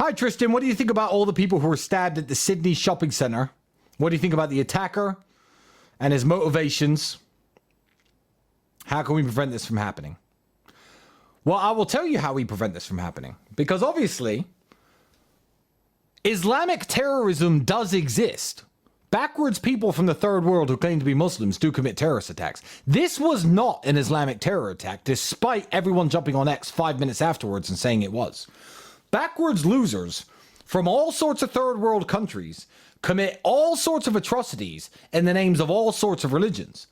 Hi, Tristan. What do you think about all the people who were stabbed at the Sydney shopping centre? What do you think about the attacker and his motivations? How can we prevent this from happening? Well, I will tell you how we prevent this from happening. Because obviously, Islamic terrorism does exist. Backwards people from the third world who claim to be Muslims do commit terrorist attacks. This was not an Islamic terror attack, despite everyone jumping on X 5 minutes afterwards and saying it was. Backwards losers from all sorts of third world countries commit all sorts of atrocities in the names of all sorts of religions.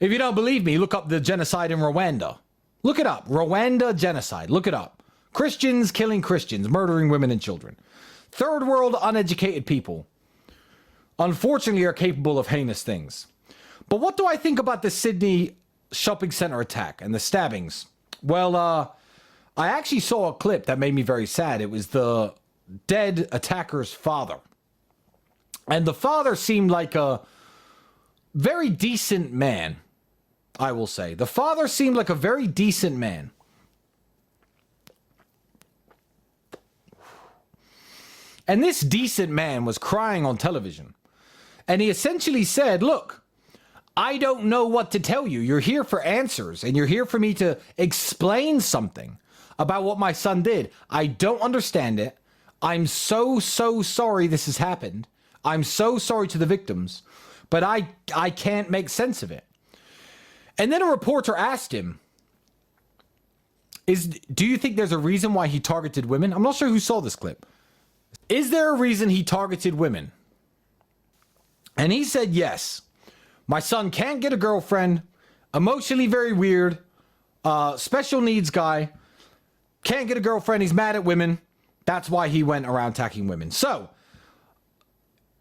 If you don't believe me, look up the genocide in Rwanda. Look it up. Rwanda genocide. Look it up. Christians killing Christians, murdering women and children. Third world uneducated people, unfortunately, are capable of heinous things. But what do I think about the Sydney shopping centre attack and the stabbings? Well, I actually saw a clip that made me very sad. It was the dead attacker's father. And the father seemed like a very decent man, I will say. The father seemed like a very decent man. And this decent man was crying on television. And he essentially said, look, I don't know what to tell you. You're here for answers, and you're here for me to explain something about what my son did. I don't understand it. I'm so sorry this has happened. I'm so sorry to the victims, but I can't make sense of it. And then a reporter asked him, do you think there's a reason why he targeted women? I'm not sure who saw this clip. Is there a reason he targeted women? And he said, yes. My son can't get a girlfriend, emotionally very weird, special needs guy, can't get a girlfriend, he's mad at women. That's why he went around attacking women. So,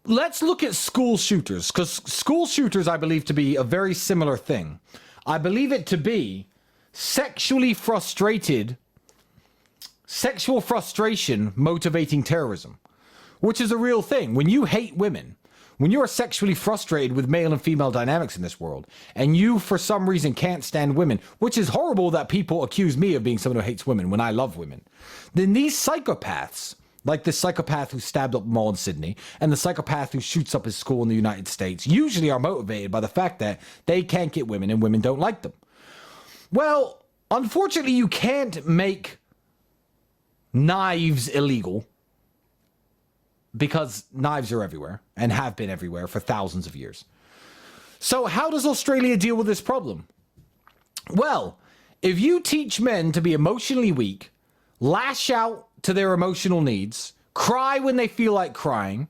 let's look at school shooters, because school shooters I believe to be a very similar thing. I believe it to be sexual frustration motivating terrorism, which is a real thing. When you hate women, when you are sexually frustrated with male and female dynamics in this world, and you for some reason can't stand women, which is horrible that people accuse me of being someone who hates women when I love women, then these psychopaths, like the psychopath who stabbed up a mall in Sydney and the psychopath who shoots up his school in the United States, usually are motivated by the fact that they can't get women and women don't like them. Well, unfortunately, you can't make knives illegal because knives are everywhere and have been everywhere for thousands of years. So how does Australia deal with this problem? Well, if you teach men to be emotionally weak, lash out to their emotional needs, cry when they feel like crying,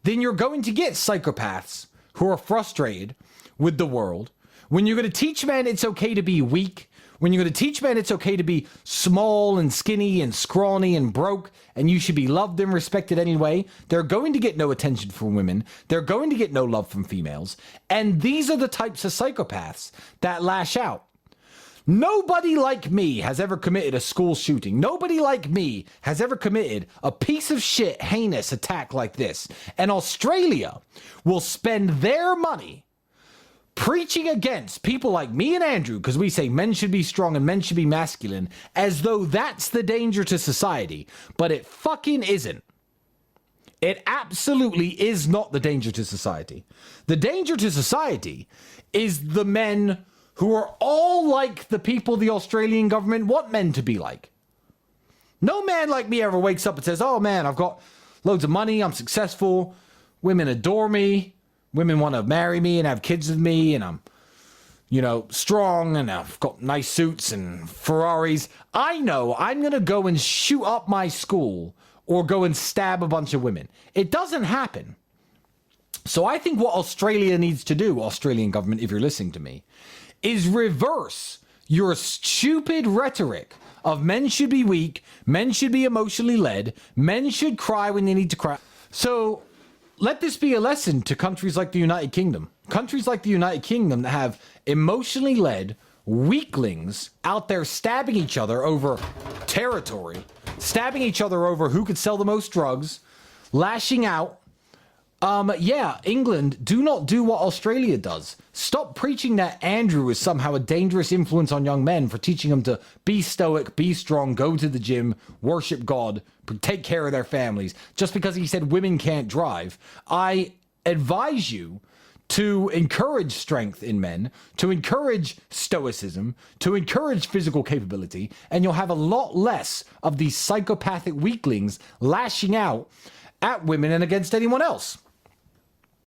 then you're going to get psychopaths who are frustrated with the world. When you're going to teach men it's okay to be weak, when you're going to teach men it's okay to be small and skinny and scrawny and broke, and you should be loved and respected anyway, they're going to get no attention from women. They're going to get no love from females. And these are the types of psychopaths that lash out. Nobody like me has ever committed a school shooting. Nobody like me has ever committed a piece of shit, heinous attack like this. And Australia will spend their money preaching against people like me and Andrew, because we say men should be strong and men should be masculine, as though that's the danger to society. But it fucking isn't. It absolutely is not the danger to society. The danger to society is the men who are all like the people the Australian government want men to be like. No man like me ever wakes up and says, oh man, I've got loads of money, I'm successful, women adore me, women want to marry me and have kids with me, and I'm, strong, and I've got nice suits and Ferraris. I know I'm going to go and shoot up my school or go and stab a bunch of women. It doesn't happen. So I think what Australia needs to do, Australian government, if you're listening to me, is reverse your stupid rhetoric of men should be weak, men should be emotionally led, men should cry when they need to cry. So let this be a lesson to countries like the United Kingdom. Countries like the United Kingdom that have emotionally led weaklings out there stabbing each other over territory, stabbing each other over who could sell the most drugs, lashing out, Yeah, England, do not do what Australia does. Stop preaching that Andrew is somehow a dangerous influence on young men for teaching them to be stoic, be strong, go to the gym, worship God, take care of their families, just because he said women can't drive. I advise you to encourage strength in men, to encourage stoicism, to encourage physical capability, and you'll have a lot less of these psychopathic weaklings lashing out at women and against anyone else.